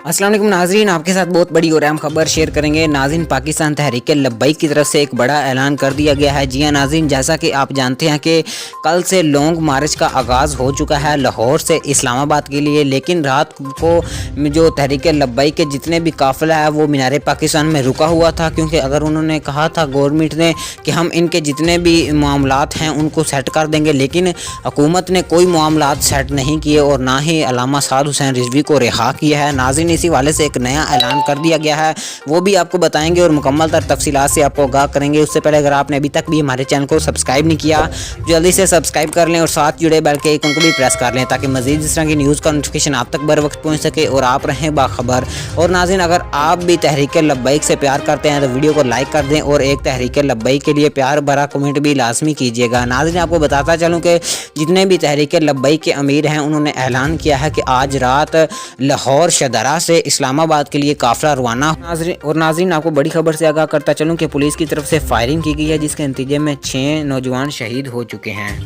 अस्सलाम वालेकुम नाज़रीन, आपके साथ बहुत बड़ी और अहम खबर शेयर करेंगे। नाज़रीन, पाकिस्तान तहरीक लब्बैक की तरफ से एक बड़ा ऐलान कर दिया गया है। जी हाँ नाज़रीन, जैसा कि आप जानते हैं कि कल से लॉन्ग मार्च का आगाज़ हो चुका है लाहौर से इस्लामाबाद के लिए, लेकिन रात को जो तहरीक लब्बैक के जितने भी काफ़िला है वो मीनार पाकिस्तान में रुका हुआ था, क्योंकि अगर उन्होंने कहा था गवर्नमेंट ने कि हम इनके जितने भी मामलात हैं उनको सेट कर देंगे, लेकिन हुकूमत ने कोई मामलात सेट नहीं किए और ना ही अल्लामा साद हुसैन रिजवी को रिहा किया है। नाज़रीन, इसी वाले से एक नया ऐलान कर दिया गया है, वो भी आपको बताएंगे और मुकम्मल तर तफसीलात से आपको आगाह करेंगे। उससे पहले अगर आपने अभी तक भी हमारे चैनल को सब्सक्राइब नहीं किया, जल्दी से सब्सक्राइब कर लें और साथ जुड़े बेल के आइकन को भी प्रेस कर लें, ताकि मज़ीद इस तरह की न्यूज़ का नोटिफिकेशन आप तक बर वक्त पहुँच सके और आप रहें बाखबर। और नाज़रीन, अगर आप भी तहरीक लब्बैक से प्यार करते हैं तो वीडियो को लाइक कर दें और एक तहरीक लब्बैक के लिए प्यार भरा कमेंट भी लाजमी कीजिएगा। नाज़रीन, आपको बताता चलूँ कि जितने भी तहरीक लब्बैक के अमीर हैं उन्होंने ऐलान किया है कि आज रात लाहौर शदरा से इस्लामाबाद के लिए काफ़िला रवाना। नाज़रीन, आपको बड़ी खबर से आगाह करता चलूँ कि पुलिस की तरफ से फायरिंग की गई है, जिसके नतीजे में 6 नौजवान शहीद हो चुके हैं।